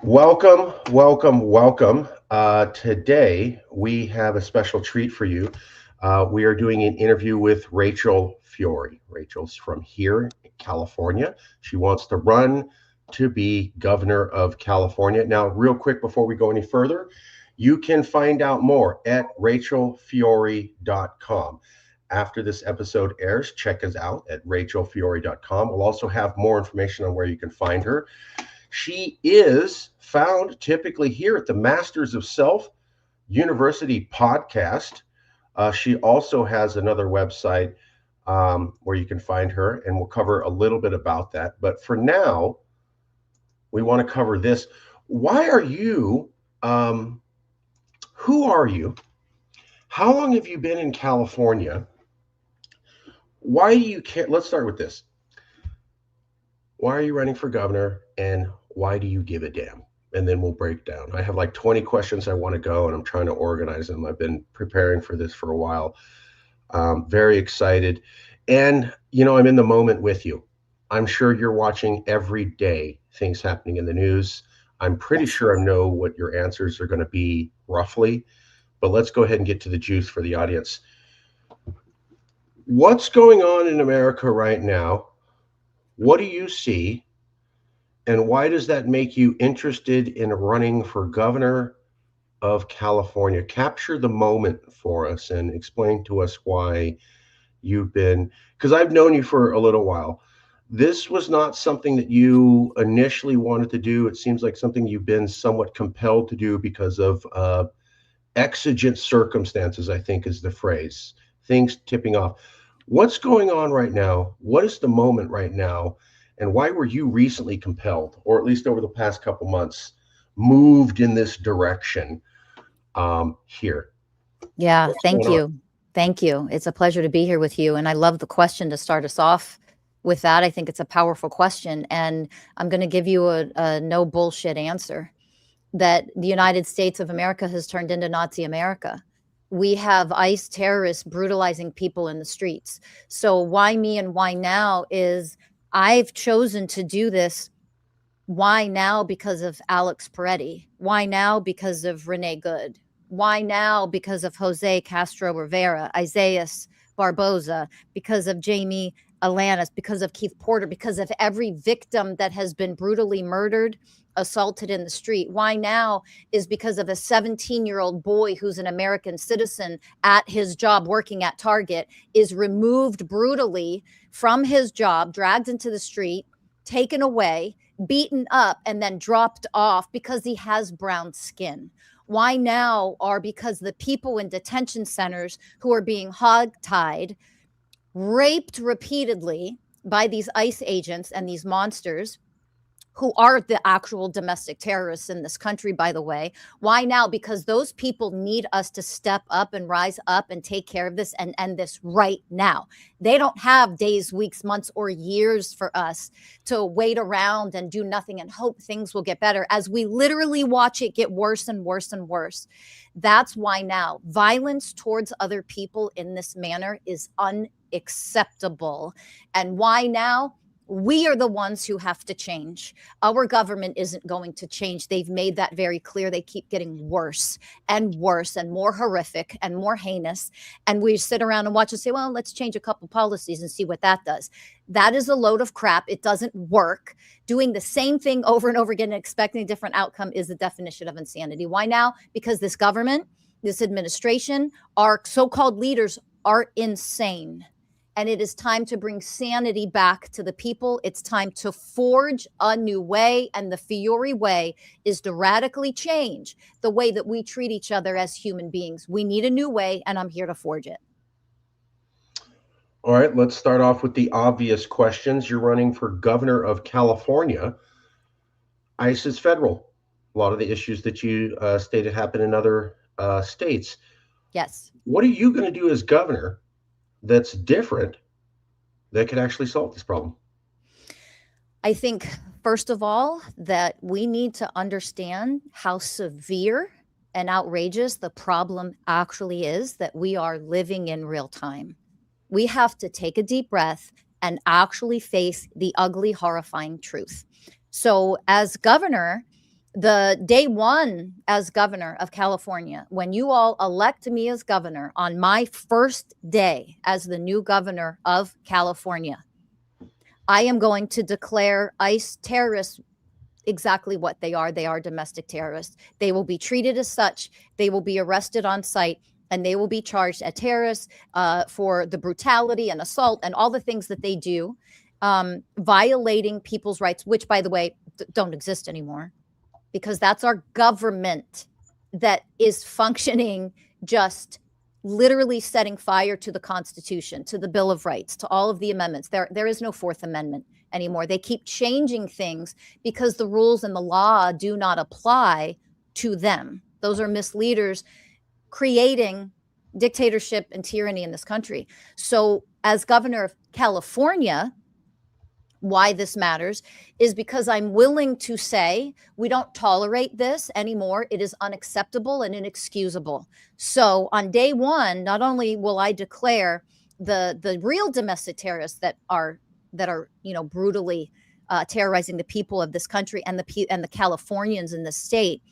Welcome, welcome, welcome. Today we have a special treat for you. We are doing an interview with Rachel Fiori. Rachel's from here in California. She wants to run to be governor of California. Now, real quick before we go any further, you can find out more at rachelfiori.com. After this episode airs, check us out at rachelfiori.com. We'll also have more information on where you can find her. She is found typically here at the Masters of Self University podcast. She also has another website where you can find her, and we'll cover a little bit about that. But for now, we want to cover this. Why are you? Who are you? How long have you been in California? Why do you care? Let's start with this. Why are you running for governor, and why do you give a damn? And then we'll break down. I have like 20 questions I want to go, and I'm trying to organize them. I've been preparing for this for a while. Very excited. And, I'm in the moment with you. I'm sure you're watching every day things happening in the news. I'm pretty Yes. sure I know what your answers are going to be roughly, but let's go ahead and get to the juice for the audience. What's going on in America right now? What do you see? And why does that make you interested in running for governor of California? Capture the moment for us and explain to us why you've been, because I've known you for a little while. This was not something that you initially wanted to do. It seems like something you've been somewhat compelled to do because of exigent circumstances, I think is the phrase, things tipping off. What's going on right now? What is the moment right now? And why were you recently compelled, or at least over the past couple months, moved in this direction here? Yeah, What's going thank on? you. Thank you. It's a pleasure to be here with you. And I love the question to start us off with that. I think it's a powerful question. And I'm going to give you a no bullshit answer that the United States of America has turned into Nazi America. We have ICE terrorists brutalizing people in the streets. So, why me and why now is I've chosen to do this. Why now? Because of Alex Peretti. Why now? Because of Renee Good. Why now? Because of Jose Castro Rivera, Isaias Barboza, because of Jamie Alanis, because of Keith Porter, because of every victim that has been brutally murdered, assaulted in the street. Why now is because of a 17-year-old boy who's an American citizen at his job working at Target is removed brutally from his job, dragged into the street, taken away, beaten up, and then dropped off because he has brown skin. Why now are because the people in detention centers who are being hogtied, raped repeatedly by these ICE agents and these monsters who are the actual domestic terrorists in this country, by the way. Why now? Because those people need us to step up and rise up and take care of this and end this right now. They don't have days, weeks, months, or years for us to wait around and do nothing and hope things will get better as we literally watch it get worse and worse and worse. That's why now violence towards other people in this manner is unacceptable. And why now? We are the ones who have to change. Our government isn't going to change. They've made that very clear. They keep getting worse and worse and more horrific and more heinous. And we sit around and watch and say, well, let's change a couple policies and see what that does. That is a load of crap. It doesn't work. Doing the same thing over and over again and expecting a different outcome is the definition of insanity. Why now? Because this government, this administration, our so called leaders are insane. And it is time to bring sanity back to the people. It's time to forge a new way. And the Fiori way is to radically change the way that we treat each other as human beings. We need a new way, and I'm here to forge it. All right, let's start off with the obvious questions. You're running for governor of California. ICE is federal. A lot of the issues that you stated happen in other states. Yes. What are you going to do as governor that's different that could actually solve this problem? I think, first of all, that we need to understand how severe and outrageous the problem actually is that we are living in real time. We have to take a deep breath and actually face the ugly, horrifying truth. So, as governor, The day one as governor of California, when you all elect me as governor on my first day as the new governor of California, I am going to declare ICE terrorists exactly what they are. They are domestic terrorists. They will be treated as such. They will be arrested on site, and they will be charged as terrorists for the brutality and assault and all the things that they do, violating people's rights, which, by the way, don't exist anymore, because that's our government that is functioning, just literally setting fire to the Constitution, to the Bill of Rights, to all of the amendments. There is no Fourth Amendment anymore. They keep changing things because the rules and the law do not apply to them. Those are misleaders creating dictatorship and tyranny in this country. So, as governor of California, why this matters is because I'm willing to say we don't tolerate this anymore. It is unacceptable and inexcusable. So on day one, not only will I declare the real domestic terrorists that are brutally terrorizing the people of this country and the Californians in the state,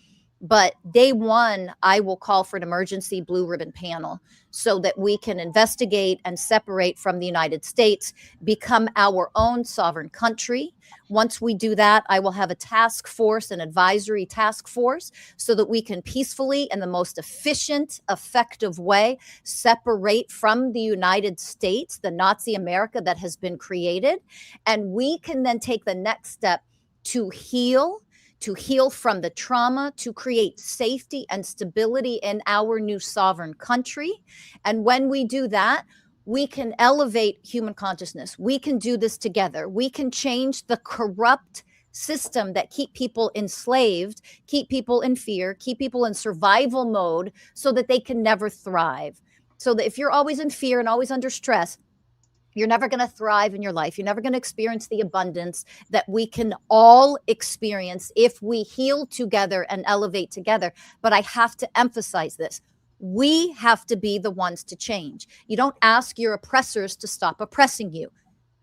but day one, I will call for an emergency blue ribbon panel so that we can investigate and separate from the United States, become our own sovereign country. Once we do that, I will have a task force, an advisory task force, so that we can peacefully, in the most efficient, effective way, separate from the United States, the Nazi America that has been created. And we can then take the next step to heal from the trauma, to create safety and stability in our new sovereign country. And when we do that, we can elevate human consciousness. We can do this together. We can change the corrupt system that keep people enslaved, keep people in fear, keep people in survival mode so that they can never thrive. So that if you're always in fear and always under stress, you're never going to thrive in your life. You're never going to experience the abundance that we can all experience if we heal together and elevate together. But I have to emphasize this. We have to be the ones to change. You don't ask your oppressors to stop oppressing you.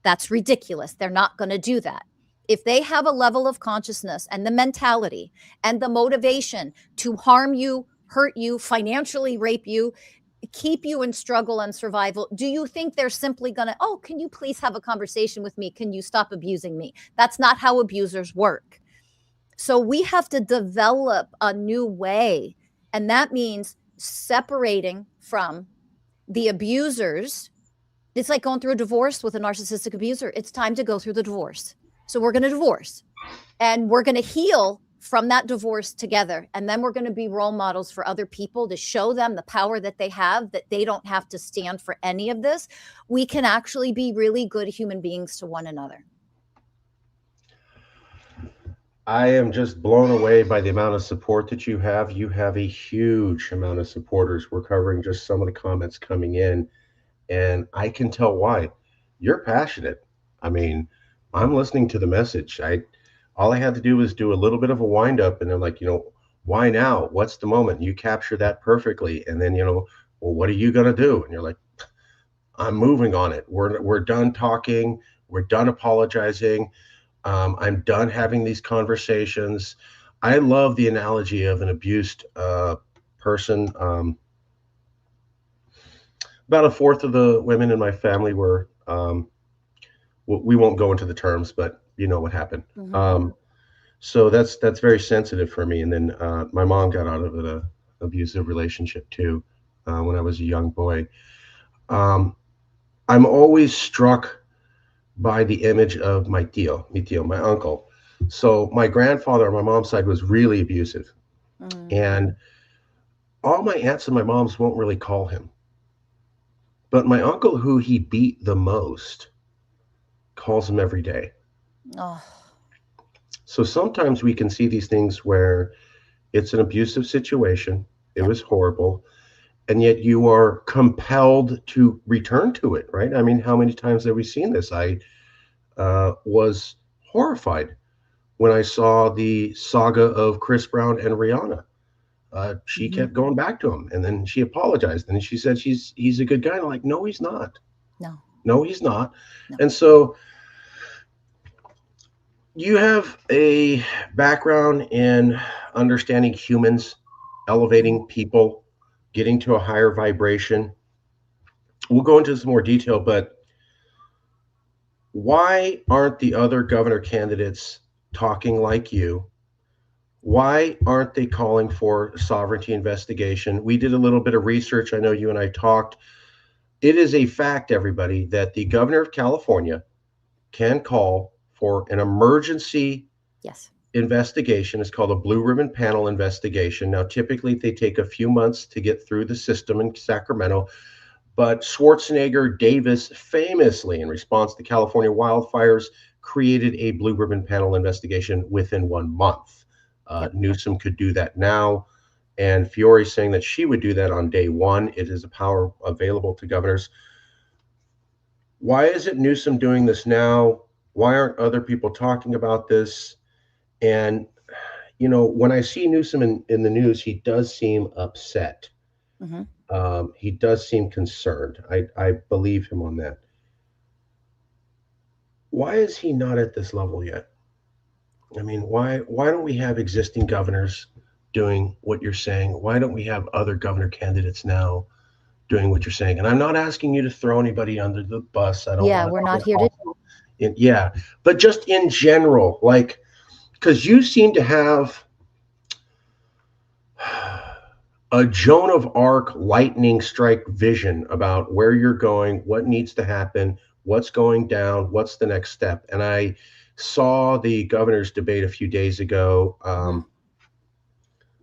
That's ridiculous. They're not going to do that. If they have a level of consciousness and the mentality and the motivation to harm you, hurt you, financially rape you, keep you in struggle and survival, do you think they're simply going to, oh, can you please have a conversation with me? Can you stop abusing me? That's not how abusers work. So we have to develop a new way. And that means separating from the abusers. It's like going through a divorce with a narcissistic abuser. It's time to go through the divorce. So we're going to divorce and we're going to heal from that divorce together. And then we're going to be role models for other people to show them the power that they have, that they don't have to stand for any of this. We can actually be really good human beings to one another. I am just blown away by the amount of support that you have. You have a huge amount of supporters. We're covering just some of the comments coming in, and I can tell why. You're passionate. I mean, I'm listening to the message. I All I had to do was do a little bit of a wind up, and I'm like, why now? What's the moment? You capture that perfectly, and then well, what are you gonna do? And you're like, I'm moving on it. We're done talking. We're done apologizing. I'm done having these conversations. I love the analogy of an abused person. About a fourth of the women in my family were. We won't go into the terms, but you know what happened. Mm-hmm. So that's very sensitive for me. And then my mom got out of an abusive relationship too when I was a young boy. I'm always struck by the image of my tío, my uncle. So my grandfather on my mom's side was really abusive, and all my aunts and my moms won't really call him. But my uncle, who he beat the most, calls him every day. Oh. So sometimes we can see these things where it's an abusive situation. It Yep. was horrible. And yet you are compelled to return to it, right? I mean, how many times have we seen this? I was horrified when I saw the saga of Chris Brown and Rihanna. She Mm-hmm. kept going back to him, and then she apologized, and she said he's a good guy. And I'm like, no, he's not. No. No, he's not. No. And so You have a background in understanding humans, Mhm. elevating people, getting to a higher vibration. We'll go into some more detail, but why aren't the other governor candidates talking like you? Why aren't they calling for sovereignty investigation? We did a little bit of research. I know you and I talked. It is a fact, everybody, that the governor of California can call for an emergency Yes. investigation. It's called a blue ribbon panel investigation. Now, typically, they take a few months to get through the system in Sacramento, but Schwarzenegger Davis famously, in response to California wildfires, created a blue ribbon panel investigation within 1 month. Yep. Newsom could do that now. And Fiori saying that she would do that on day one. It is a power available to governors. Why is it Newsom doing this now? Why aren't other people talking about this? And, when I see Newsom in the news, he does seem upset. Mhm. He does seem concerned. I believe him on that. Why is he not at this level yet? I mean, why don't we have existing governors doing what you're saying? Why don't we have other governor candidates now doing what you're saying? And I'm not asking you to throw anybody under the bus. I don't Yeah, want we're to not get here to. awful. Yeah, but just in general, like, because you seem to have a Joan of Arc lightning strike vision about where you're going, what needs to happen, what's going down, what's the next step. And I saw the governor's debate a few days ago. Mhm.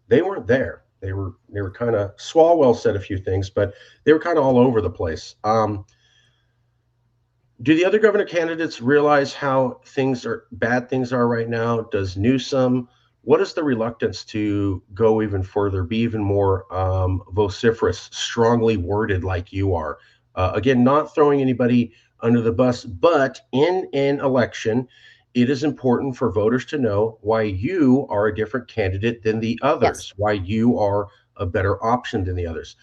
They weren't there. They were kind of Swalwell said a few things, but they were kind of all over the place. Do the other governor candidates realize how bad things are right now? Does Newsom? What is the reluctance to go even further, be even more vociferous, strongly worded like you are? Again, not throwing anybody under the bus, but in an election, it is important for voters to know why you are a different candidate than the Yes. others, why you are a better option than the others.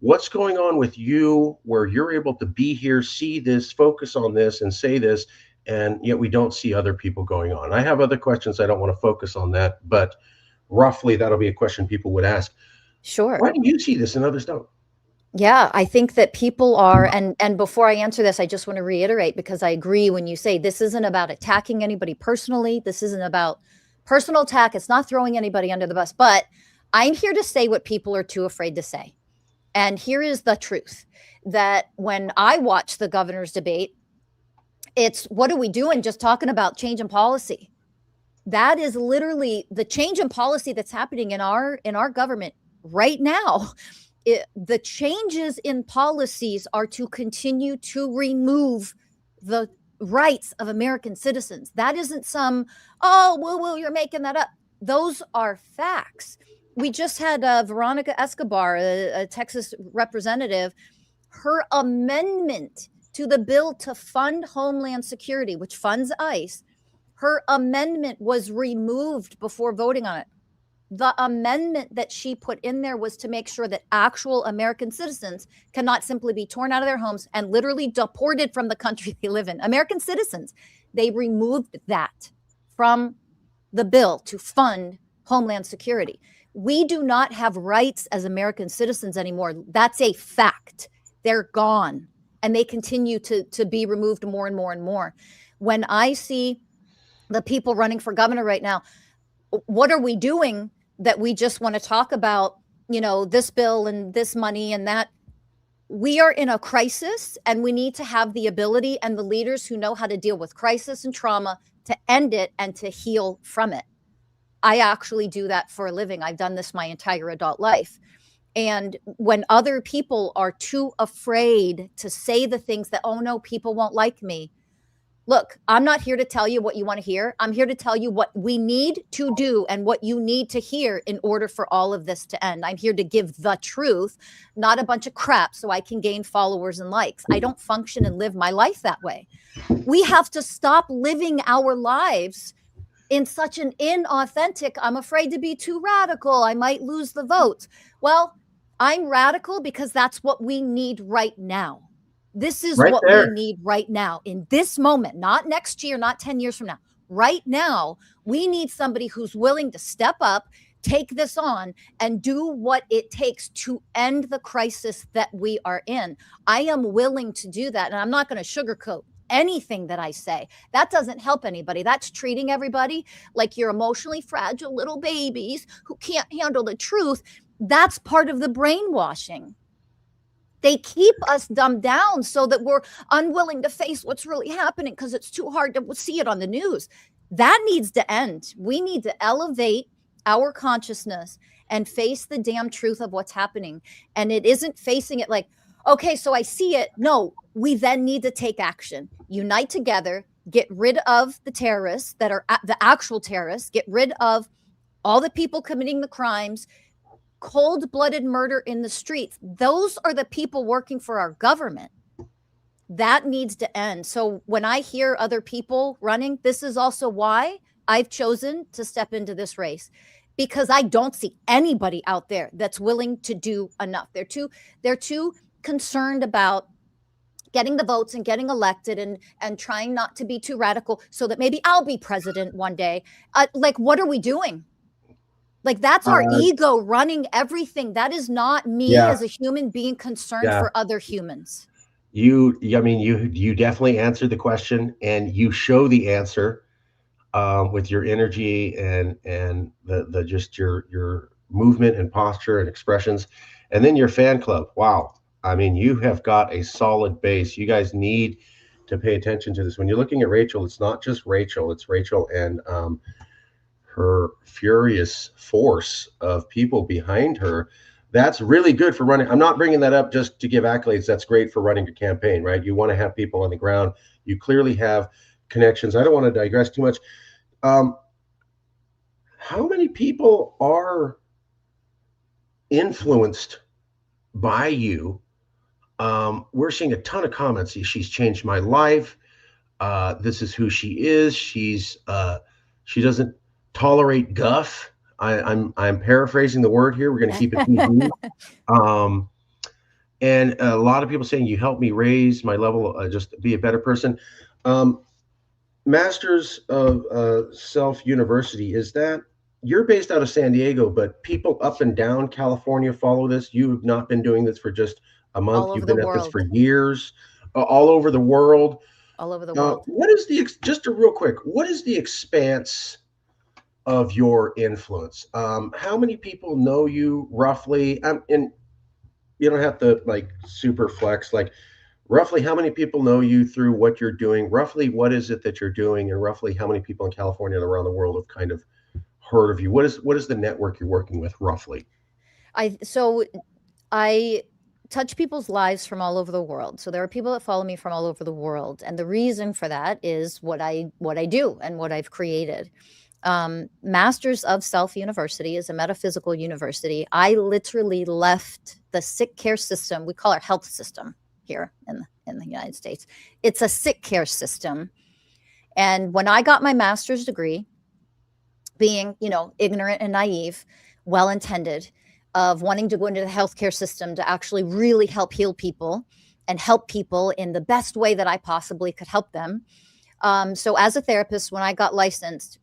What's going on with you where you're able to be here, see this, focus on this, and say this, and yet we don't see other people going on? I have other questions. I don't want to focus on that, but roughly that'll be a question people would ask. Sure. Why do you see this and others don't? Yeah, I think that people are, and before I answer this, I just want to reiterate because I agree when you say this isn't about attacking anybody personally. This isn't about personal attack. It's not throwing anybody under the bus, but I'm here to say what people are too afraid to say. And here is the truth that when I watch the governor's debate, it's what are we doing? Just talking about change in policy. That is literally the change in policy that's happening in our government right now. The changes in policies are to continue to remove the rights of American citizens. That isn't some, oh, woo, you're making that up. Those are facts. We just had Veronica Escobar, a Texas representative, her amendment to the bill to fund Homeland Security, which funds ICE, her amendment was removed before voting on it. The amendment that she put in there was to make sure that actual American citizens cannot simply be torn out of their homes and literally deported from the country they live in. American citizens, they removed that from the bill to fund Homeland Security. We do not have rights as American citizens anymore. That's a fact. They're gone and they continue to be removed more and more and more. When I see the people running for governor right now, what are we doing that we just want to talk about, this bill and this money and that? We are in a crisis and we need to have the ability and the leaders who know how to deal with crisis and trauma to end it and to heal from it. I actually do that for a living. I've done this my entire adult life. And when other people are too afraid to say the things that, oh no, people won't like me, look, I'm not here to tell you what you want to hear. I'm here to tell you what we need to do and what you need to hear in order for all of this to end. I'm here to give the truth, not a bunch of crap so I can gain followers and likes. I don't function and live my life that way. We have to stop living our lives in such an inauthentic, I'm afraid to be too radical. I might lose the votes. Well, I'm radical because that's what we need right now. This is Right what we there. need right now in this moment, not next year, not 10 years from now. right now, we need somebody who's willing to step up, take this on, and do what it takes to end the crisis that we are in. I am willing to do that, and I'm not going to sugarcoat anything that I say. That doesn't help anybody. That's treating everybody like you're emotionally fragile little babies who can't handle the truth. That's part of the brainwashing. They keep us dumbed down so that we're unwilling to face what's really happening because it's too hard to see it on the news. That needs to end. We need to elevate our consciousness and face the damn truth of what's happening. And it isn't facing it like, okay, so I see it. No, we then need to take action, unite together, get rid of the terrorists that are the actual terrorists, get rid of all the people committing the crimes, cold-blooded murder in the streets. Those are the people working for our government. That needs to end. So when I hear other people running, this is also why I've chosen to step into this race, because I don't see anybody out there that's willing to do enough. They're too concerned about getting the votes and getting elected and trying not to be too radical so that maybe I'll be president one day. Like, what are we doing? Like, that's our ego running everything. That is not me as a human being concerned for other humans. I mean, you definitely answered the question, and you show the answer with your energy and the just your movement and posture and expressions, and then your fan club. Wow, I mean, you have got a solid base. You guys need to pay attention to this. When you're looking at Rachel, it's not just Rachel; it's Rachel and her furious force of people behind her. That's really good for running. I'm not bringing that up just to give accolades. That's great for running a campaign, right? You want to have people on the ground. You clearly have connections. I don't want to digress too much. How many people are influenced by you? We're seeing a ton of comments. She's changed my life. This is who she is. She doesn't tolerate guff. I'm paraphrasing the word here. We're going to keep it PG. And a lot of people saying you helped me raise my level, just be a better person. Masters of Self University, is that you're based out of San Diego, but people up and down California follow this? You have not been doing this for just a month. You've been at this for years, all over the world. All over the world. What is just a real quick, what is the expanse of your influence? How many people know you roughly? And you don't have to like super flex, like roughly how many people know you through what you're doing? Roughly what is it that you're doing? And roughly how many people in California and around the world have kind of heard of you? What is the network you're working with roughly? I touch people's lives from all over the world. So there are people that follow me from all over the world. And the reason for that is what I do and what I've created. Masters of Self University is a metaphysical university. I literally left the sick care system. We call our health system here in the United States. It's a sick care system. And when I got my master's degree, being, ignorant and naive, well-intended, of wanting to go into the healthcare system to actually really help heal people and help people in the best way that I possibly could help them. So as a therapist, when I got licensed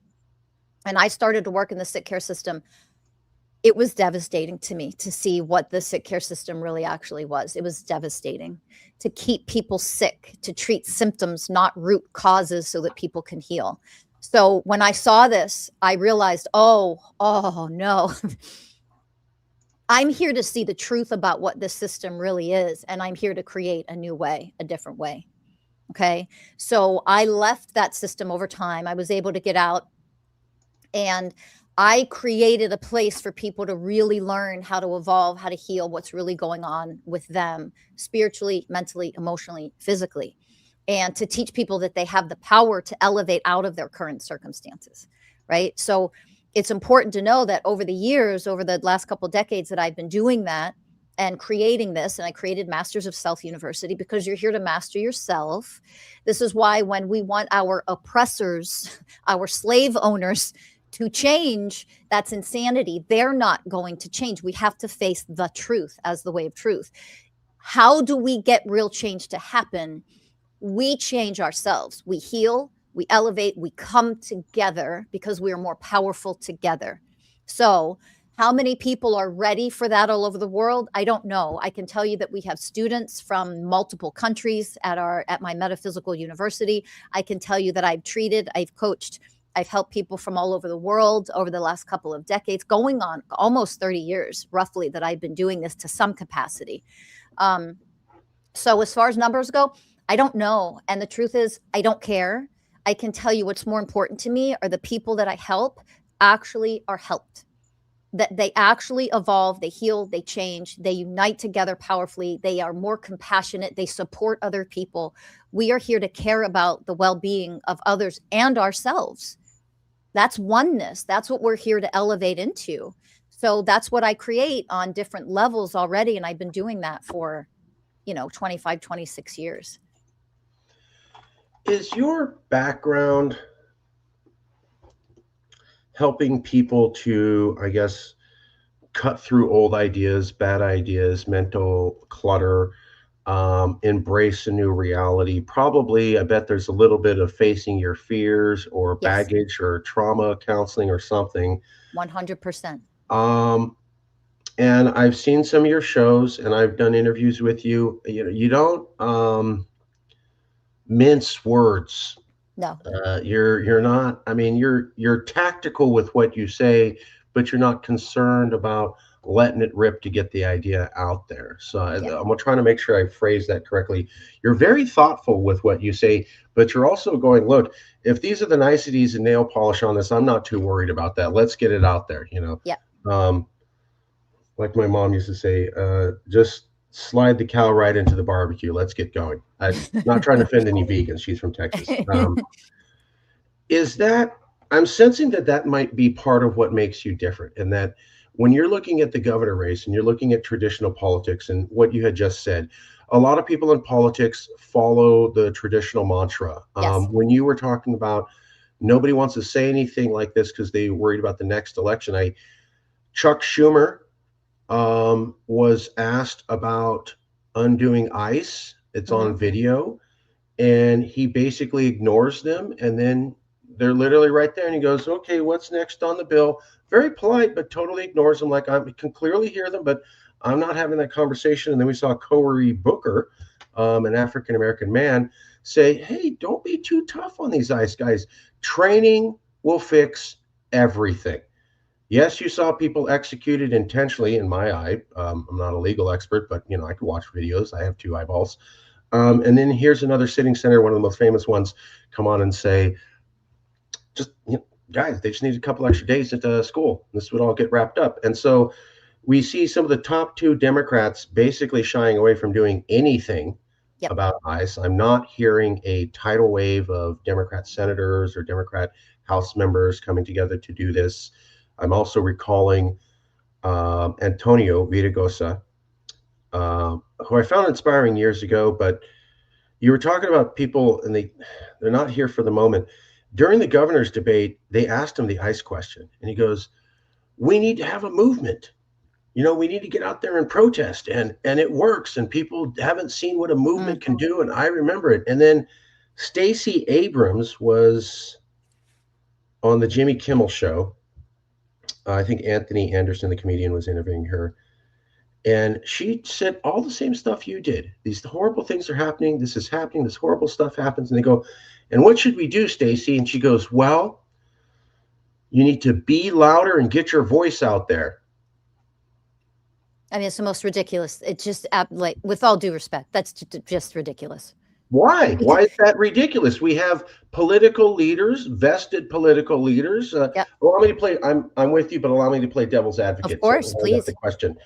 and I started to work in the sick care system, it was devastating to me to see what the sick care system really actually was. It was devastating to keep people sick, to treat symptoms, not root causes, so that people can heal. So when I saw this, I realized, oh no. I'm here to see the truth about what this system really is, and I'm here to create a new way, a different way. Okay. So I left that system over time. I was able to get out, and I created a place for people to really learn how to evolve, how to heal what's really going on with them spiritually, mentally, emotionally, physically, and to teach people that they have the power to elevate out of their current circumstances. Right. So it's important to know that over the years, over the last couple of decades that I've been doing that and creating this, and I created Masters of Self University because you're here to master yourself. This is why when we want our oppressors, our slave owners to change, that's insanity. They're not going to change. We have to face the truth as the way of truth. How do we get real change to happen? We change ourselves. We heal, we elevate, we come together because we are more powerful together. So, how many people are ready for that all over the world? I don't know. I can tell you that we have students from multiple countries at my metaphysical university. I can tell you that I've coached, I've helped people from all over the world over the last couple of decades, going on almost 30 years, roughly, that I've been doing this to some capacity. So as far as numbers go, I don't know. And the truth is, I don't care. I can tell you what's more important to me are the people that I help actually are helped, that they actually evolve, they heal, they change, they unite together powerfully, they are more compassionate, they support other people. We are here to care about the well-being of others and ourselves. That's oneness. That's what we're here to elevate into. So that's what I create on different levels already. And I've been doing that for, 25, 26 years. Is your background helping people to, I guess, cut through old ideas, bad ideas, mental clutter, embrace a new reality? Probably, I bet there's a little bit of facing your fears or Yes, baggage or trauma counseling or something. 100%. Um, and I've seen some of your shows and I've done interviews with you. You don't mince words. No. You're not. I mean, you're tactical with what you say, but you're not concerned about letting it rip to get the idea out there. So Yeah. I'm trying to make sure I phrase that correctly. You're very thoughtful with what you say, but you're also going, look, if these are the niceties and nail polish on this, I'm not too worried about that. Let's get it out there. Yeah. Um, like my mom used to say, just slide the cow right into the barbecue. Let's get going. I'm not trying to offend any vegans. She's from Texas. Is that I'm sensing that that might be part of what makes you different, and that when you're looking at the governor race and you're looking at traditional politics and what you had just said, a lot of people in politics follow the traditional mantra. Yes. When you were talking about nobody wants to say anything like this because they worried about the next election, Chuck Schumer was asked about undoing ICE. It's Hmm. on video, and he basically ignores them, and then they're literally right there, and he goes, "Okay, what's next on the bill?" Very polite, but totally ignores them. Like, I can clearly hear them, but I'm not having that conversation. And then we saw Cory Booker, an African American man, say, "Hey, don't be too tough on these ICE guys. Training will fix everything." Yes, you saw people executed intentionally. In my eye, I'm not a legal expert, but I can watch videos. I have two eyeballs. And then here's another sitting senator, one of the most famous ones, come on and say, just guys, they just need a couple extra days at school. This would all get wrapped up. And so we see some of the top two Democrats basically shying away from doing anything Yep. about ICE. I'm not hearing a tidal wave of Democrat senators or Democrat House members coming together to do this. I'm also recalling Antonio Villaraigosa, who I found inspiring years ago, but you were talking about people and they're not here for the moment. During the governor's debate, they asked him the ICE question, and he goes, "We need to have a movement. We need to get out there and protest, and it works, and people haven't seen what a movement Mm. can do." And I remember it. And then Stacey Abrams was on the Jimmy Kimmel show. I think Anthony Anderson, the comedian, was interviewing her, and she said all the same stuff you did. These horrible things are happening. This is happening. This horrible stuff happens. And they go, "And what should we do, Stacey?" And she goes, "Well, you need to be louder and get your voice out there." I mean, it's the most ridiculous. It's just like, with all due respect, that's just ridiculous. Why? Because, Why is that ridiculous? We have political leaders, vested political leaders. yeah, Allow me to play. I'm with you, but allow me to play devil's of advocate. So course, I got the please. question.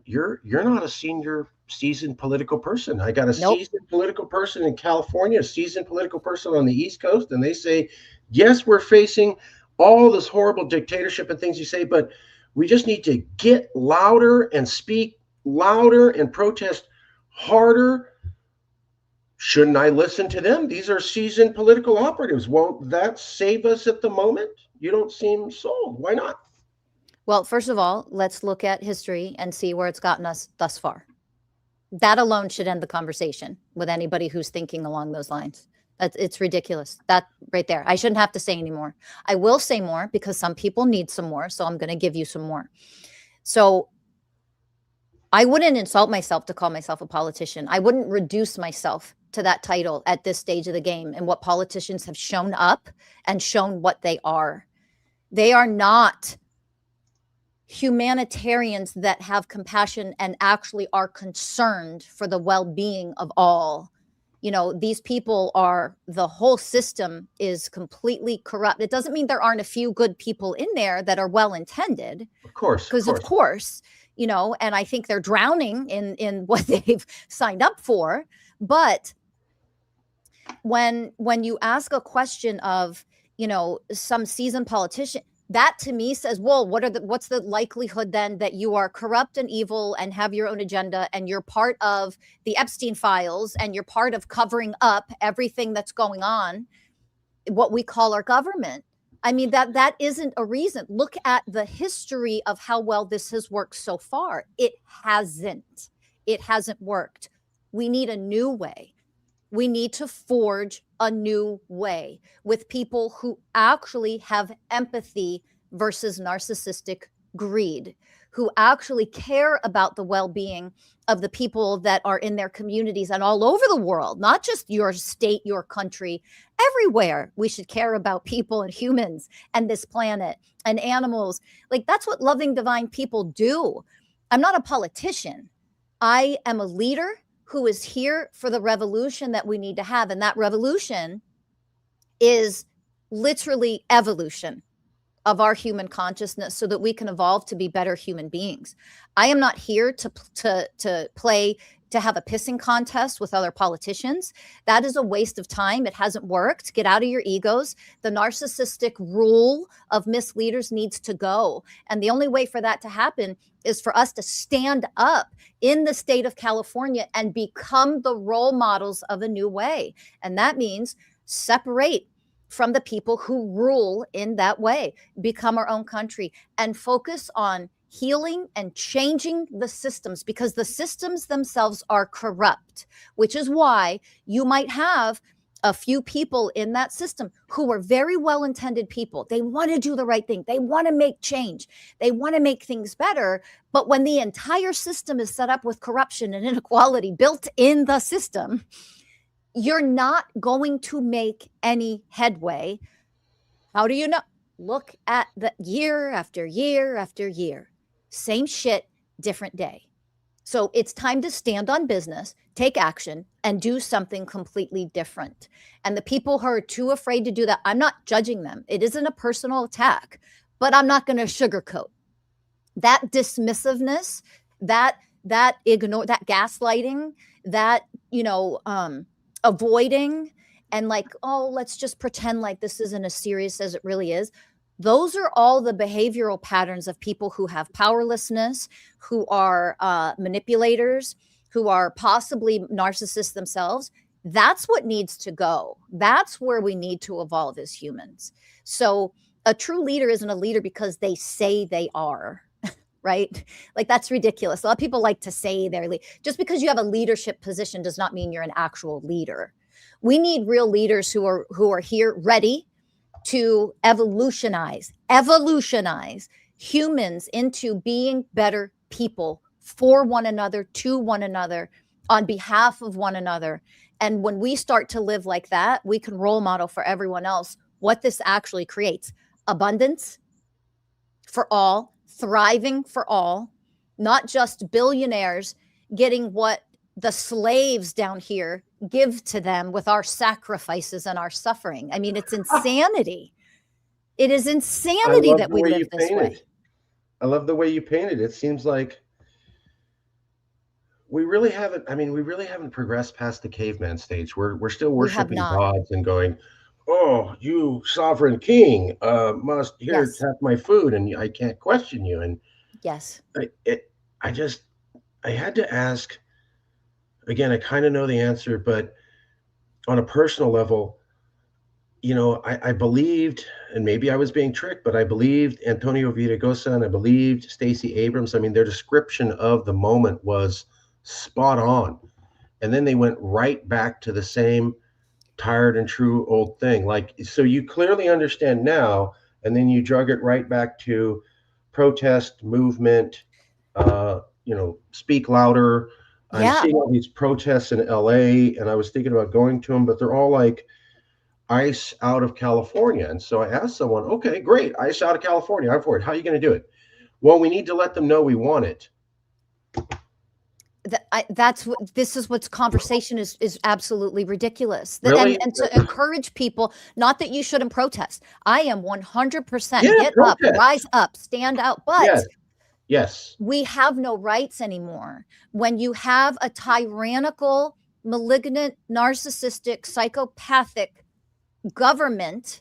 You're not a senior seasoned political person. I got a Nope. seasoned political person in California, a seasoned political person on the East Coast, and they say, yes, we're facing all this horrible dictatorship and things you say, but we just need to get louder and speak louder and protest harder. Shouldn't I listen to them? These are seasoned political operatives. Won't that save us at the moment? You don't seem sold. Why not? Well, first of all, let's look at history and see where it's gotten us thus far. That alone should end the conversation with anybody who's thinking along those lines. It's ridiculous. That right there. I shouldn't have to say anymore. I will say more because some people need some more. So I'm going to give you some more. So I wouldn't insult myself to call myself a politician. I wouldn't reduce myself to that title at this stage of the game and what politicians have shown up and shown what they are. They are not humanitarians that have compassion and actually are concerned for the well-being of all. You know, these people are, the whole system is completely corrupt. It doesn't mean there aren't a few good people in there that are well intended, Of course, of because of course. course, you know, and I think they're drowning in what they've signed up for. But when you ask a question of, you know, some seasoned politician, that to me says, well, what's the likelihood then that you are corrupt and evil and have your own agenda and you're part of the Epstein files and you're part of covering up everything that's going on, what we call our government. I mean, that isn't a reason. Look at the history of how well this has worked so far. It hasn't. It hasn't worked. We need a new way. We need to forge a new way with people who actually have empathy versus narcissistic greed, who actually care about the well-being of the people that are in their communities and all over the world, not just your state, your country, everywhere. We should care about people and humans and this planet and animals. Like, that's what loving divine people do. I'm not a politician. I am a leader who is here for the revolution that we need to have. And that revolution is literally evolution of our human consciousness so that we can evolve to be better human beings. I am not here to play, to have a pissing contest with other politicians. That is a waste of time. It hasn't worked. Get out of your egos. The narcissistic rule of misleaders needs to go. And the only way for that to happen is for us to stand up in the state of California and become the role models of a new way. And that means separate from the people who rule in that way, become our own country, and focus on healing and changing the systems, because the systems themselves are corrupt, which is why you might have a few people in that system who are very well-intended people. They want to do the right thing. They want to make change. They want to make things better. But when the entire system is set up with corruption and inequality built in the system, you're not going to make any headway. How do you know? Look at the year after year after year. Same shit, different day. So it's time to stand on business, take action, and do something completely different. And the people who are too afraid to do that, I'm not judging them. It isn't a personal attack, but I'm not going to sugarcoat. That dismissiveness, that ignore, that gaslighting, that, you know, avoiding, and like, oh, let's just pretend like this isn't as serious as it really is. Those are all the behavioral patterns of people who have powerlessness, who are manipulators, who are possibly narcissists themselves. That's what needs to go. That's where we need to evolve as humans. So a true leader isn't a leader because they say they are. Right? Like, that's ridiculous. A lot of people like to say they're just because you have a leadership position does not mean you're an actual leader. We need real leaders who are here ready to evolutionize humans into being better people for one another, to one another, on behalf of one another. And when we start to live like that, we can role model for everyone else what this actually creates: abundance for all, thriving for all, not just billionaires getting what the slaves down here give to them with our sacrifices and our suffering. I mean, it's insanity. It is I insanity love that the we way live you this painted. way. I love the way you painted. It seems like we really haven't. I mean, we really haven't progressed past the caveman stage. We're still We have worshiping not. gods and going, "Oh, you sovereign king, must here Yes. have my food, and I can't question you." And Yes. I just, I had to ask again. I kind of know the answer, but on a personal level, I believed, and maybe I was being tricked, but I believed Antonio Villaraigosa and I believed Stacey Abrams. I mean, their description of the moment was spot on. And then they went right back to the same tired and true old thing. Like, so you clearly understand now, and then you drug it right back to protest movement, speak louder. I'm Yeah. seeing all these protests in LA, and I was thinking about going to them, but they're all like ice out of California. And so I asked someone, okay, great, ice out of California. I'm for it. How are you going to do it? Well, we need to let them know we want it. That's what this is. What's conversation is absolutely ridiculous. Really? And to encourage people, not that you shouldn't protest. I am 100% Yeah, get up, protest. rise up, stand out. But Yes, yes. we have no rights anymore. When you have a tyrannical, malignant, narcissistic, psychopathic government,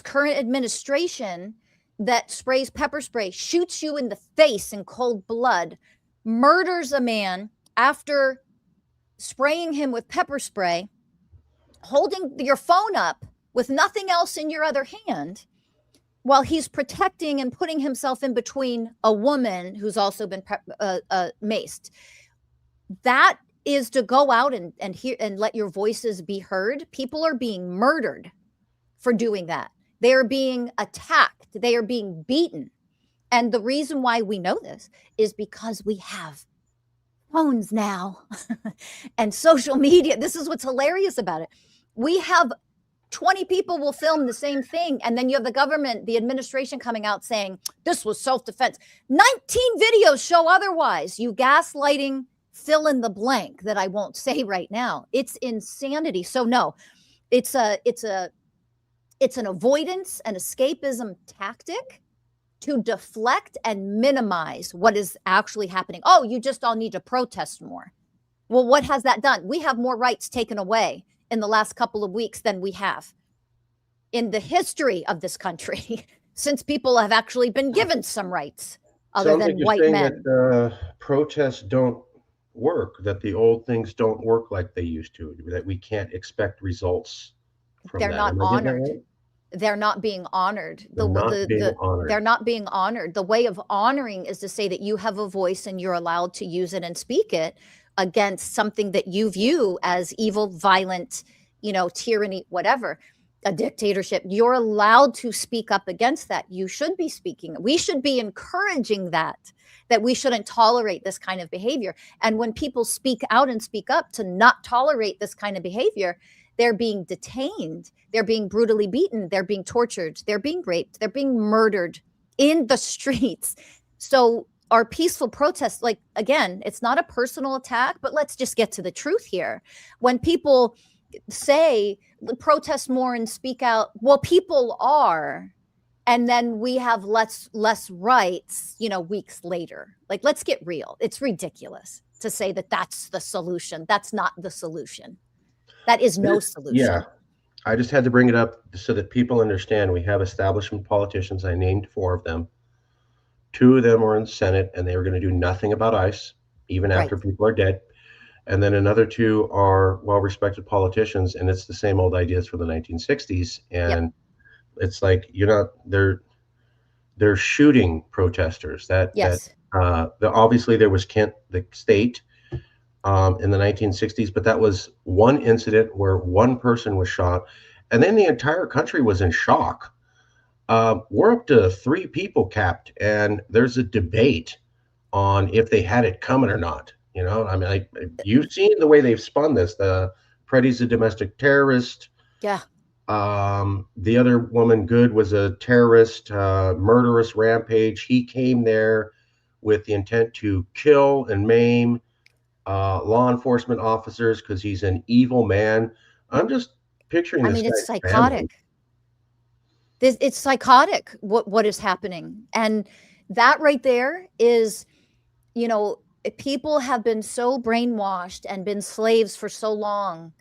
current administration that sprays pepper spray, shoots you in the face in cold blood, murders a man after spraying him with pepper spray, holding your phone up with nothing else in your other hand, while he's protecting and putting himself in between a woman who's also been maced. That is to go out and hear and let your voices be heard. People are being murdered for doing that. They are being attacked. They are being beaten. And the reason why we know this is because we have phones now and social media. This is what's hilarious about it. We have 20 people will film the same thing, and then you have the government, the administration coming out saying this was self-defense. 19 videos show otherwise. You gaslighting fill in the blank that I won't say right now. It's insanity. So no, it's an avoidance and escapism tactic to deflect and minimize what is actually happening. Oh, you just all need to protest more. Well, what has that done? We have more rights taken away in the last couple of weeks than we have in the history of this country since people have actually been given some rights other Sounds than like you're white saying men. that protests don't work, that the old things don't work like they used to, that we can't expect results from They're that. not Am I getting that honored. right? They're not being honored. They're not being They're honored. not being honored. The way of honoring is to say that you have a voice and you're allowed to use it and speak it against something that you view as evil, violent, tyranny, whatever, a dictatorship. You're allowed to speak up against that. You should be speaking. We should be encouraging that we shouldn't tolerate this kind of behavior. And when people speak out and speak up to not tolerate this kind of behavior, they're being detained, they're being brutally beaten, they're being tortured, they're being raped, they're being murdered in the streets. So our peaceful protests, like, again, it's not a personal attack, but let's just get to the truth here. When people say protest more and speak out, well, people are, and then we have less rights, weeks later. Like, let's get real. It's ridiculous to say that that's the solution. That's not the solution. That is no Yeah, solution. I just had to bring it up so that people understand we have establishment politicians. I named four of them. Two of them were in the Senate, and they were going to do nothing about ICE, even Right. after people are dead. And then another two are well-respected politicians, and it's the same old ideas from the 1960s. Yep. And it's like they're shooting protesters. Yes. Obviously there was Kent, the state, in the 1960s, but that was one incident where one person was shot, and then the entire country was in shock. We're up to three people capped, and there's a debate on if they had it coming or not. I mean, you've seen the way they've spun this. The Preddy's a domestic terrorist. Yeah. The other woman, Good, was a terrorist, murderous rampage. He came there with the intent to kill and maim law enforcement officers because he's an evil man. I'm just picturing I this mean, it's guy's family. psychotic. It's psychotic what is happening. And that right there is, people have been so brainwashed and been slaves for so long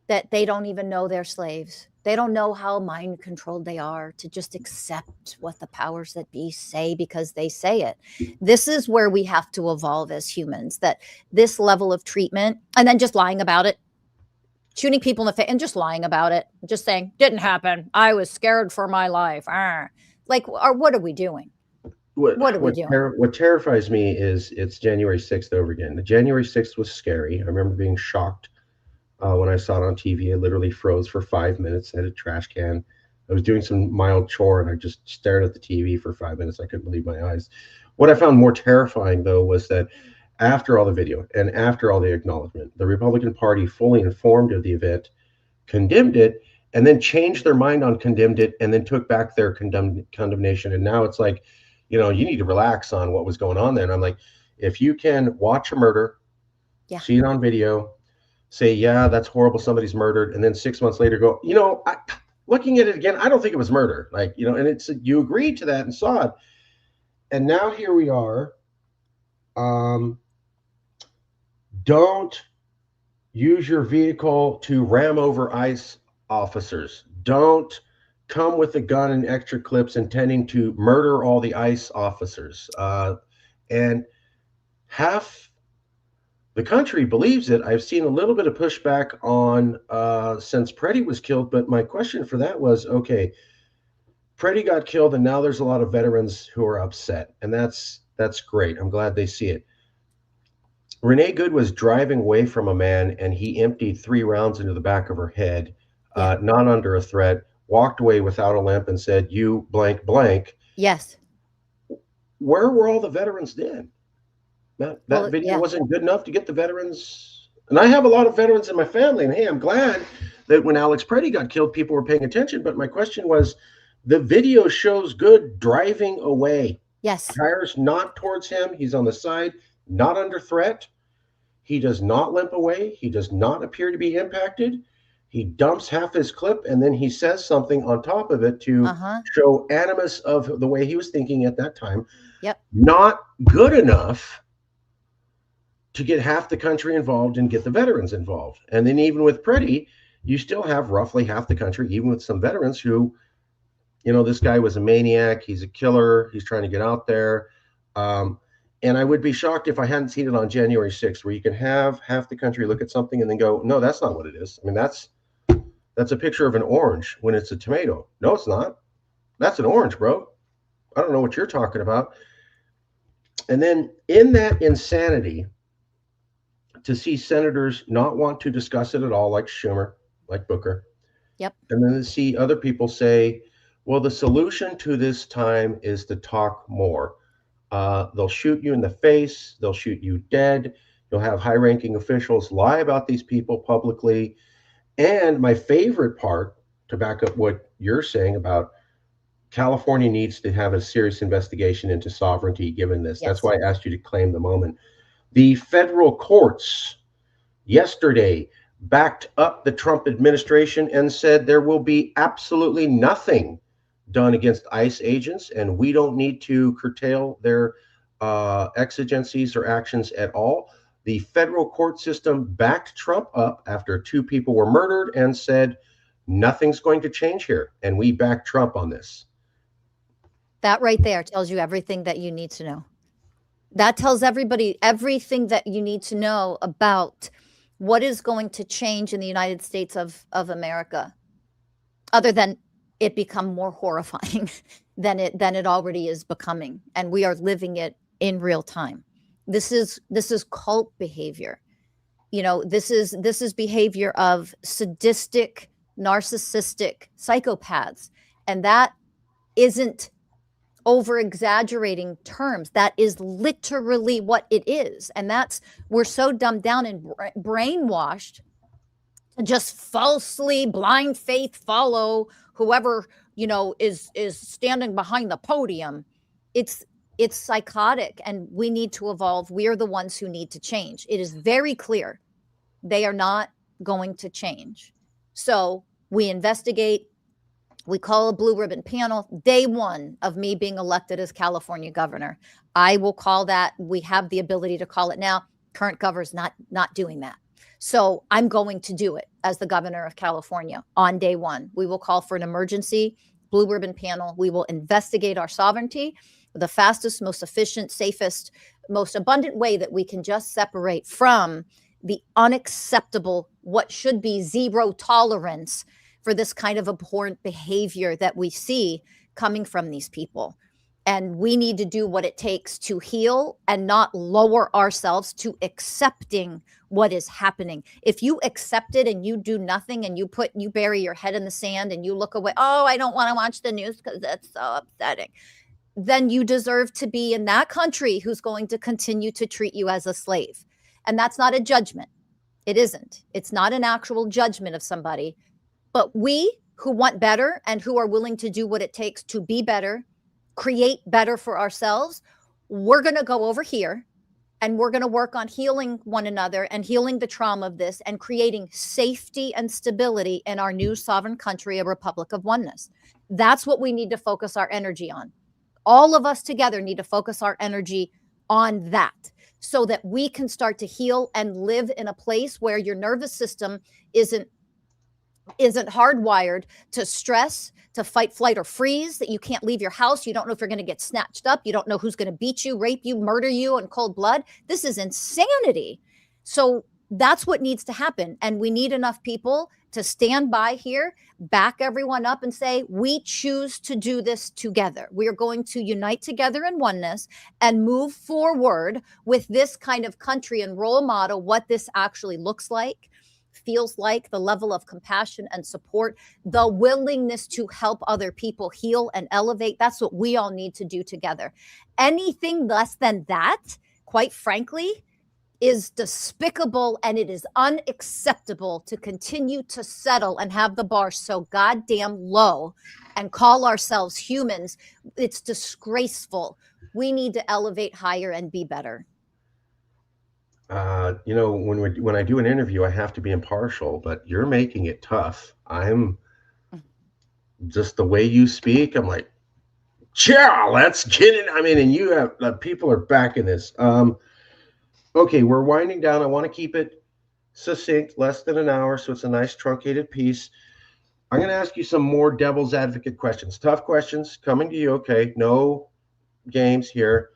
that they don't even know they're slaves. They don't know how mind controlled they are to just accept what the powers that be say because they say it. This is where we have to evolve as humans, that this level of treatment and then just lying about it, shooting people in the face and just lying about it, just saying, didn't happen. I was scared for my life. Like, or what are we doing? What are we doing? What terrifies me is it's January 6th over again. The January 6th was scary. I remember being shocked When I saw it on TV, I literally froze for 5 minutes at a trash can. I was doing some mild chore and I just stared at the TV for 5 minutes. I couldn't believe my eyes. What I found more terrifying, though, was that after all the video and after all the acknowledgement, the Republican Party, fully informed of the event, condemned it, and then changed their mind on condemned it, and then took back their condemnation. And now it's like, you need to relax on what was going on there. And I'm like, if you can watch a murder, Yeah. see it on video, say, yeah, that's horrible, somebody's murdered, and then 6 months later go, looking at it again, I don't think it was murder. Like, and it's you agreed to that and saw it. And now here we are. Um, don't use your vehicle to ram over ICE officers. Don't come with a gun and extra clips intending to murder all the ICE officers. And half the country believes it. I've seen a little bit of pushback on since Preddy was killed, but my question for that was, okay, Preddy got killed, and now there's a lot of veterans who are upset, and that's great. I'm glad they see it. Renee Good was driving away from a man, and he emptied 3 rounds into the back of her head, Yeah. not under a threat. Walked away without a limp and said, "You blank blank." Yes. Where were all the veterans then? That Well, video yeah. wasn't good enough to get the veterans. And I have a lot of veterans in my family, and hey, I'm glad that when Alex Preddy got killed, people were paying attention. But my question was, the video shows Good driving away, Yes. tires not towards him. He's on the side, not under threat. He does not limp away. He does not appear to be impacted. He dumps half his clip and then he says something on top of it to Uh-huh. show animus of the way he was thinking at that time. Yep. Not good enough to get half the country involved and get the veterans involved. And then even with Preddy, you still have roughly half the country, even with some veterans who, this guy was a maniac. He's a killer. He's trying to get out there. And I would be shocked if I hadn't seen it on January 6th, where you can have half the country look at something and then go, no, that's not what it is. I mean, that's a picture of an orange when it's a tomato. No, it's not. That's an orange, bro. I don't know what you're talking about. And then in that insanity, to see senators not want to discuss it at all, like Schumer, like Booker, Yep. and then to see other people say, well, the solution to this time is to talk more. They'll shoot you in the face. They'll shoot you dead. You'll have high ranking officials lie about these people publicly. And my favorite part, to back up what you're saying about California needs to have a serious investigation into sovereignty given this. That's Yes. why I asked you to claim the moment. The federal courts yesterday backed up the Trump administration and said there will be absolutely nothing done against ICE agents, and we don't need to curtail their exigencies or actions at all. The federal court system backed Trump up after 2 people were murdered and said, nothing's going to change here. And we backed Trump on this. That right there tells you everything that you need to know. That tells everybody everything that you need to know about what is going to change in the United States of America, other than it become more horrifying than it already is becoming, and we are living it in real time. This is cult behavior. This is behavior of sadistic, narcissistic psychopaths, and that isn't over exaggerating terms. That is literally what it is. And we're so dumbed down and brainwashed to just falsely blind faith follow whoever, is standing behind the podium. It's psychotic, and we need to evolve. We are the ones who need to change. It is very clear they are not going to change. So we investigate. We call a blue ribbon panel. Day one of me being elected as California governor, I will call that. We have the ability to call it now. Current governor's not doing that. So I'm going to do it as the governor of California on day one. We will call for an emergency blue ribbon panel. We will investigate our sovereignty, the fastest, most efficient, safest, most abundant way that we can just separate from the unacceptable, what should be zero tolerance for this kind of abhorrent behavior that we see coming from these people. And we need to do what it takes to heal and not lower ourselves to accepting what is happening. If you accept it and you do nothing and you bury your head in the sand and you look away, oh, I don't want to watch the news because that's so upsetting, then you deserve to be in that country who's going to continue to treat you as a slave. And that's not a judgment. It isn't. It's not an actual judgment of somebody. But we who want better and who are willing to do what it takes to be better, create better for ourselves, we're going to go over here and we're going to work on healing one another and healing the trauma of this and creating safety and stability in our new sovereign country, a republic of oneness. That's what we need to focus our energy on. All of us together need to focus our energy on that so that we can start to heal and live in a place where your nervous system isn't hardwired to stress, to fight, flight, or freeze, that you can't leave your house. You don't know if you're going to get snatched up. You don't know who's going to beat you, rape you, murder you in cold blood. This is insanity. So that's what needs to happen. And we need enough people to stand by here, back everyone up and say, we choose to do this together. We are going to unite together in oneness and move forward with this kind of country and role model, what this actually looks like, feels like, the level of compassion and support, the willingness to help other people heal and elevate. That's what we all need to do together. Anything less than that, quite frankly, is despicable, and it is unacceptable to continue to settle and have the bar so goddamn low and call ourselves humans. It's disgraceful. We need to elevate higher and be better. When I do an interview, I have to be impartial, but you're making it tough. I'm just the way you speak. I'm like, yeah, let's get it. I mean, and you have people are backing this. Okay, we're winding down. I want to keep it succinct, less than an hour, so it's a nice truncated piece. I'm going to ask you some more devil's advocate questions. Tough questions coming to you. Okay, no games here.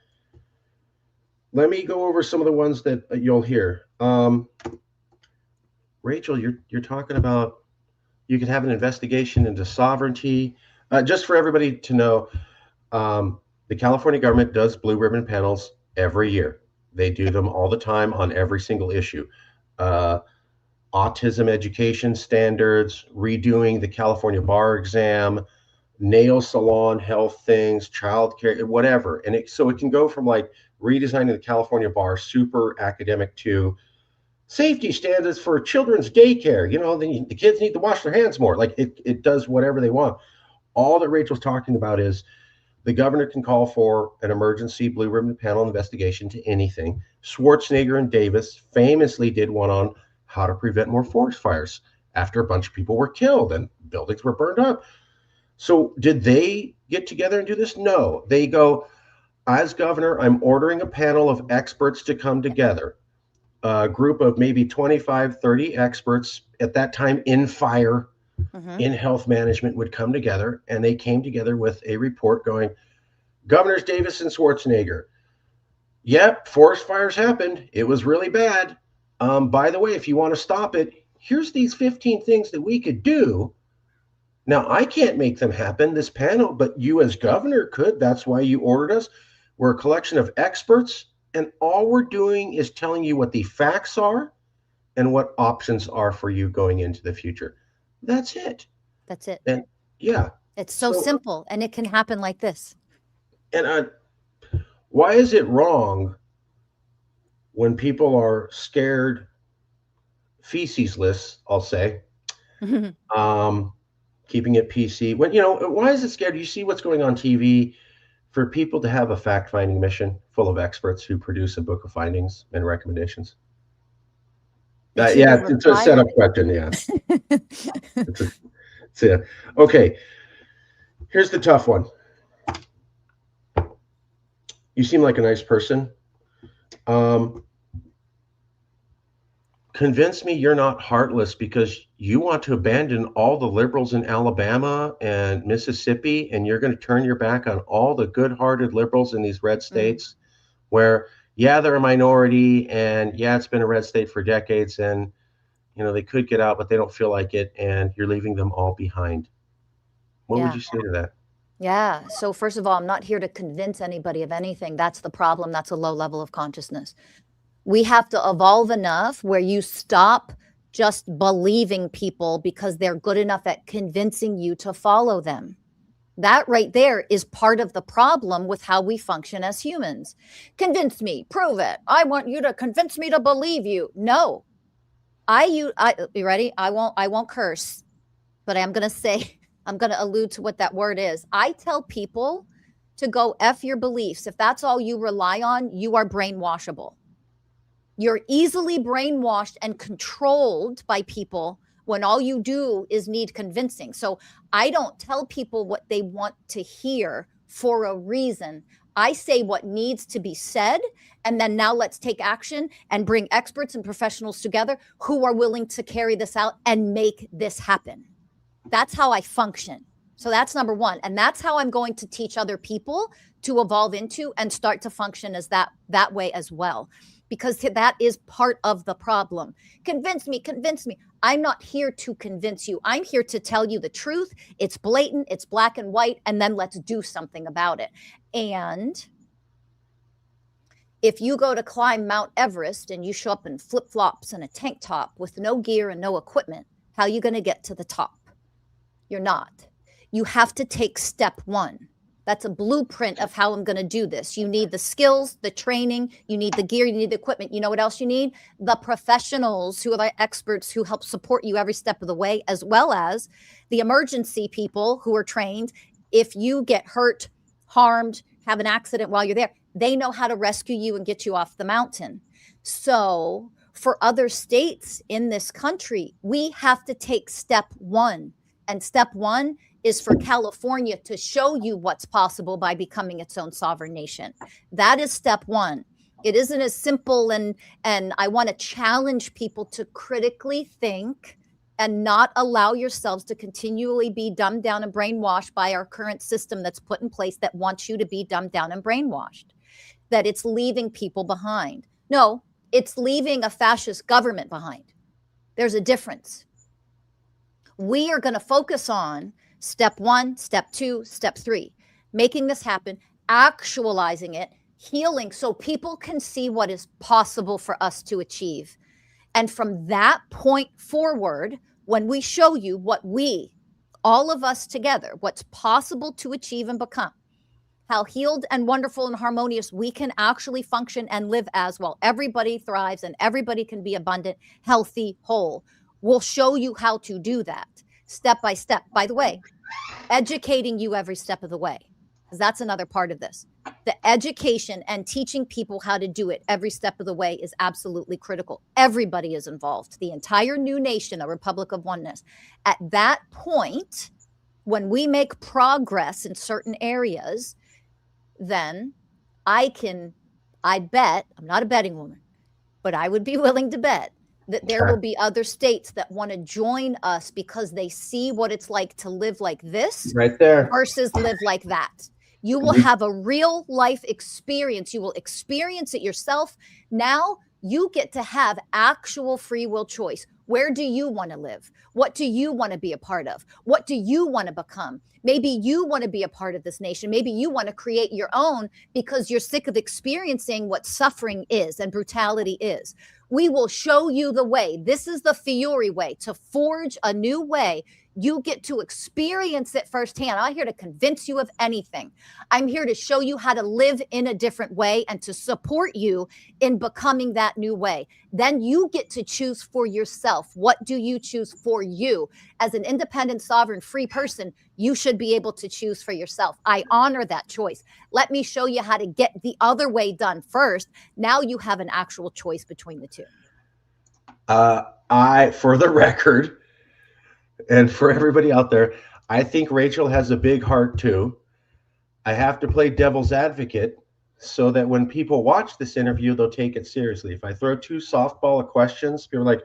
Let me go over some of the ones that you'll hear. Rachel, you're talking about you could have an investigation into sovereignty. Just for everybody to know, the California government does blue ribbon panels every year. They do them all the time on every single issue. Autism education standards, redoing the California bar exam, nail salon health things, childcare, whatever. And so it can go from like redesigning the California bar, super academic, to safety standards for children's daycare. The kids need to wash their hands more. Like it does whatever they want. All that Rachel's talking about is the governor can call for an emergency blue ribbon panel investigation to anything. Schwarzenegger and Davis famously did one on how to prevent more forest fires after a bunch of people were killed and buildings were burned up. So did they get together and do this? No. They go, as governor, I'm ordering a panel of experts to come together. A group of maybe 25, 30 experts at that time in fire, in health management would come together, and they came together with a report going, Governors Davis and Schwarzenegger, yep, forest fires happened. It was really bad. By the way, if you want to stop it, here's these 15 things that we could do. Now, I can't make them happen, this panel, but you as governor could. That's why you ordered us. We're a collection of experts, and all we're doing is telling you what the facts are and what options are for you going into the future. That's it. That's it. And yeah. It's so simple, and it can happen like this. And why is it wrong when people are scared, feces-less, I'll say, keeping it PC? Why is it scared? You see what's going on TV for people to have a fact-finding mission full of experts who produce a book of findings and recommendations? It's a setup question. Yeah. Okay. Here's the tough one. You seem like a nice person. Convince me you're not heartless because you want to abandon all the liberals in Alabama and Mississippi, and you're going to turn your back on all the good-hearted liberals in these red states where, yeah, they're a minority, and yeah, it's been a red state for decades, and they could get out, but they don't feel like it, and you're leaving them all behind. What would you say to that? Yeah. So, first of all, I'm not here to convince anybody of anything. That's the problem. That's a low level of consciousness. We have to evolve enough where you stop just believing people because they're good enough at convincing you to follow them. That right there is part of the problem with how we function as humans. Convince me, prove it. I want you to convince me to believe you. No, you ready? I won't curse, but I'm going to say, I'm going to allude to what that word is. I tell people to go F your beliefs. If that's all you rely on, you are brainwashable. You're easily brainwashed and controlled by people when all you do is need convincing. So I don't tell people what they want to hear for a reason. I say what needs to be said, and then now let's take action and bring experts and professionals together who are willing to carry this out and make this happen. That's how I function. So that's number one. And that's how I'm going to teach other people to evolve into and start to function as that way as well, because that is part of the problem. Convince me, convince me. I'm not here to convince you. I'm here to tell you the truth. It's blatant, it's black and white, and then let's do something about it. And if you go to climb Mount Everest and you show up in flip-flops and a tank top with no gear and no equipment, how are you going to get to the top? You're not. You have to take step one. That's a blueprint of how I'm going to do this. You need the skills, the training, you need the gear, you need the equipment. You know what else you need? The professionals who are the experts who help support you every step of the way, as well as the emergency people who are trained. If you get hurt, harmed, have an accident while you're there, they know how to rescue you and get you off the mountain. So for other states in this country, we have to take step one. And step one is for California to show you what's possible by becoming its own sovereign nation. That is step one. It isn't as simple, and I want to challenge people to critically think and not allow yourselves to continually be dumbed down and brainwashed by our current system that's put in place that wants you to be dumbed down and brainwashed, that it's leaving people behind. No, it's leaving a fascist government behind. There's a difference. We are going to focus on step one, step two, step three, making this happen, actualizing it, healing so people can see what is possible for us to achieve. And from that point forward, when we show you what we, all of us together, what's possible to achieve and become, how healed and wonderful and harmonious we can actually function and live as, while everybody thrives and everybody can be abundant, healthy, whole. We'll show you how to do that step by step. By the way, educating you every step of the way, because that's another part of this. The education and teaching people how to do it every step of the way is absolutely critical. Everybody is involved. The entire new nation, the Republic of Oneness. At that point, when we make progress in certain areas, then I bet, I'm not a betting woman, but I would be willing to bet that there will be other states that want to join us because they see what it's like to live like this right there versus live like that. You will have a real life experience. You will experience it yourself. Now you get to have actual free will choice. Where do you want to live? What do you want to be a part of? What do you want to become? Maybe you want to be a part of this nation. Maybe you want to create your own because you're sick of experiencing what suffering is and brutality is. We will show you the way. This is the Fiori way, to forge a new way. You get to experience it firsthand. I'm not here to convince you of anything. I'm here to show you how to live in a different way and to support you in becoming that new way. Then you get to choose for yourself. What do you choose for you? As an independent, sovereign, free person, you should be able to choose for yourself. I honor that choice. Let me show you how to get the other way done first. Now you have an actual choice between the two. For the record, and for everybody out there, I think Rachel has a big heart too. I have to play devil's advocate so that when people watch this interview, they'll take it seriously. If I throw too softball of questions, people are like,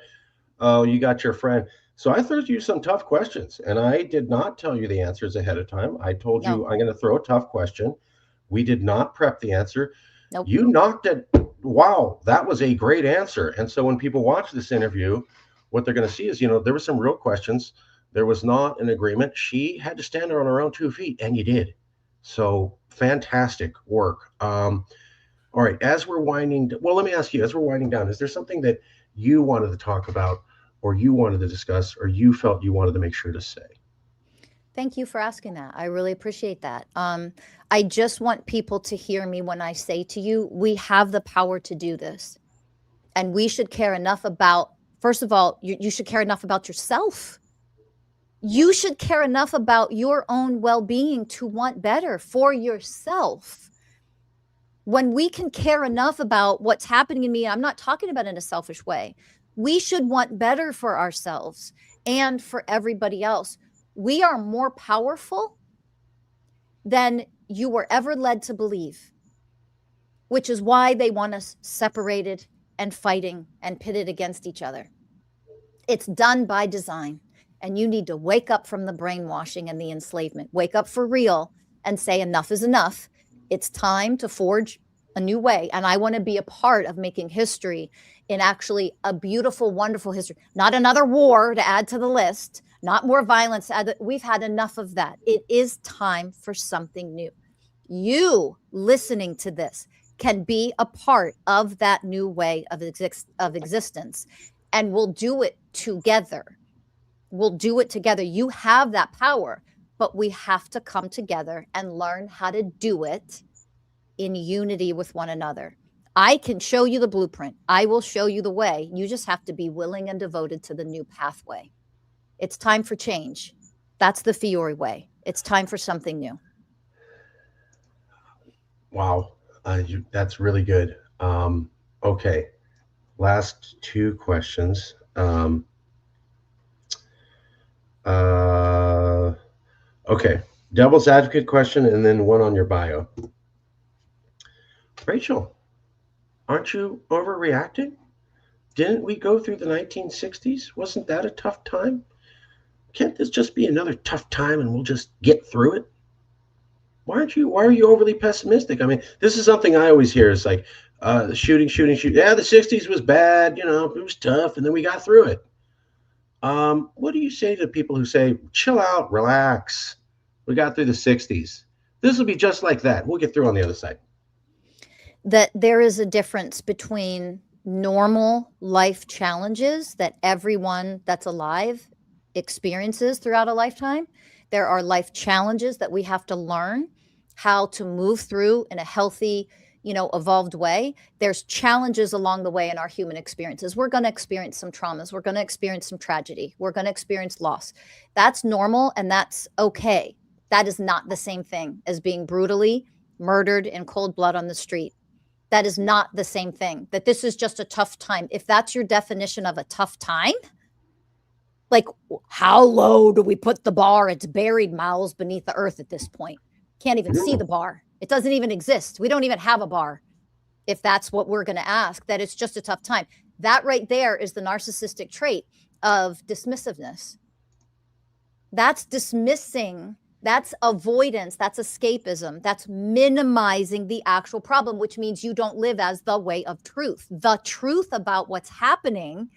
oh, you got your friend. So I threw you some tough questions, and I did not tell you the answers ahead of time. I told you I'm going to throw a tough question. We did not prep the answer. Nope. You knocked it. Wow, that was a great answer. And so when people watch this interview, what they're going to see is, there were some real questions. There was not an agreement. She had to stand there on her own 2 feet, and you did. So fantastic work. All right, as we're well, let me ask you, as we're winding down, is there something that you wanted to talk about, or you wanted to discuss, or you felt you wanted to make sure to say? Thank you for asking that. I really appreciate that. I just want people to hear me when I say to you, we have the power to do this. And we should care enough about, first of all, you should care enough about yourself. You should care enough about your own well being to want better for yourself. When we can care enough about what's happening in me, I'm not talking about in a selfish way. We should want better for ourselves and for everybody else. We are more powerful than you were ever led to believe, which is why they want us separated and fighting and pitted against each other. It's done by design. And you need to wake up from the brainwashing and the enslavement. Wake up for real and say enough is enough. It's time to forge a new way. And I want to be a part of making history in actually a beautiful, wonderful history. Not another war to add to the list, not more violence. We've had enough of that. It is time for something new. You listening to this can be a part of that new way of existence, and we'll do it together. We'll do it together. You have that power, but we have to come together and learn how to do it in unity with one another. I can show you the blueprint. I will show you the way. You just have to be willing and devoted to the new pathway. It's time for change. That's the Fiori way. It's time for something new. Wow, that's really good. Okay, last two questions. Uh, okay, devil's advocate question, and then one on your bio. Rachel, aren't you overreacting? Didn't we go through the 1960s? Wasn't that a tough time? Can't this just be another tough time and we'll just get through it? Why are you overly pessimistic? I mean, this is something I always hear. It's like shooting. Yeah, the 60s was bad, it was tough, and then we got through it. What do you say to people who say, chill out, relax? We got through the 60s. This will be just like that. We'll get through on the other side. That there is a difference between normal life challenges that everyone that's alive experiences throughout a lifetime. There are life challenges that we have to learn how to move through in a healthy, evolved way. There's challenges along the way in our human experiences. We're going to experience some traumas. We're going to experience some tragedy. We're going to experience loss. That's normal and that's okay. That is not the same thing as being brutally murdered in cold blood on the street. That is not the same thing. That this is just a tough time. If that's your definition of a tough time, like how low do we put the bar? It's buried miles beneath the earth at this point. Can't even see the bar. It doesn't even exist. We don't even have a bar. If that's what we're going to ask, that it's just a tough time. That right there is the narcissistic trait of dismissiveness. That's dismissing. That's avoidance. That's escapism. That's minimizing the actual problem, which means you don't live as the way of truth. The truth about what's happening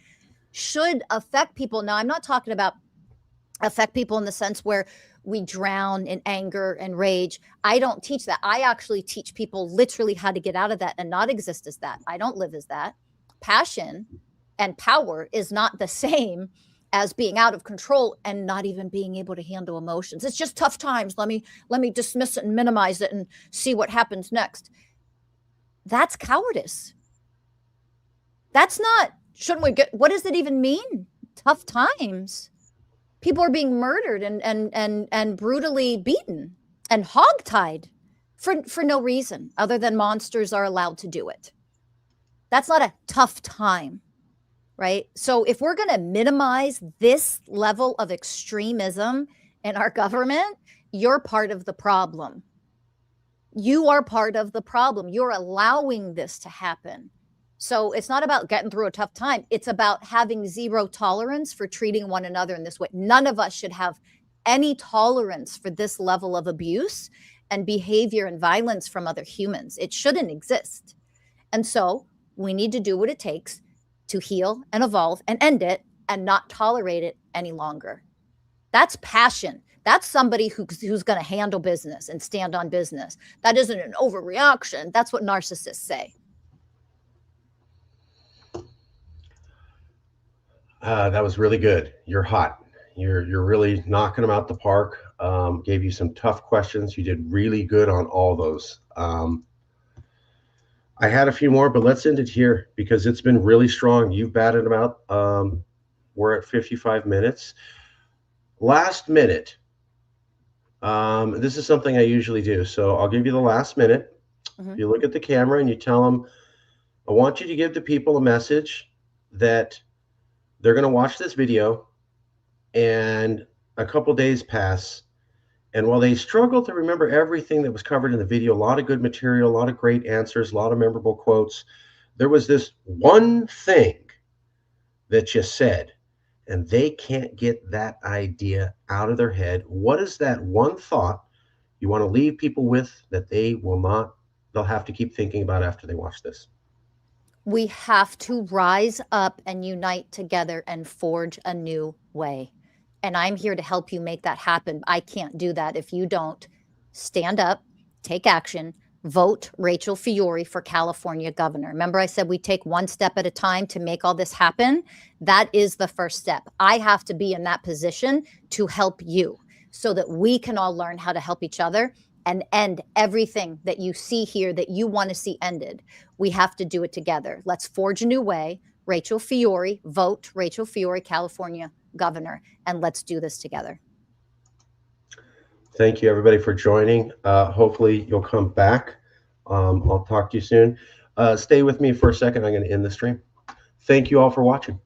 should affect people. Now, I'm not talking about affect people in the sense where we drown in anger and rage. I don't teach that. I actually teach people literally how to get out of that and not exist as that. I don't live as that. Passion and power is not the same as being out of control and not even being able to handle emotions. It's just tough times. Let me dismiss it and minimize it and see what happens next. That's cowardice. That's not, shouldn't we get, what does it even mean? Tough times. People are being murdered and brutally beaten and hogtied for no reason other than monsters are allowed to do it. That's not a tough time, right? So if we're going to minimize this level of extremism in our government, you're part of the problem. You are part of the problem. You're allowing this to happen. So it's not about getting through a tough time. It's about having zero tolerance for treating one another in this way. None of us should have any tolerance for this level of abuse and behavior and violence from other humans. It shouldn't exist. And so we need to do what it takes to heal and evolve and end it and not tolerate it any longer. That's passion. That's somebody who's going to handle business and stand on business. That isn't an overreaction. That's what narcissists say. That was really good. You're hot. You're really knocking them out the park. Gave you some tough questions. You did really good on all those. I had a few more, but let's end it here because it's been really strong. You've batted them out. We're at 55 minutes. Last minute. This is something I usually do. So I'll give you the last minute. Mhm. You look at the camera and you tell them, I want you to give the people a message that they're going to watch this video and a couple days pass. And while they struggle to remember everything that was covered in the video, a lot of good material, a lot of great answers, a lot of memorable quotes, there was this one thing that you said, and they can't get that idea out of their head. What is that one thought you want to leave people with that they'll have to keep thinking about after they watch this? We have to rise up and unite together and forge a new way. And I'm here to help you make that happen. I can't do that if you don't stand up, take action, vote Rachel Fiori for California governor. Remember, I said we take one step at a time to make all this happen? That is the first step. I have to be in that position to help you so that we can all learn how to help each other and end everything that you see here that you want to see ended. We have to do it together. Let's forge a new way. Rachel Fiori, vote Rachel Fiori, California governor, and let's do this together. Thank you, everybody, for joining. Hopefully, you'll come back. I'll talk to you soon. Stay with me for a second. I'm going to end the stream. Thank you all for watching.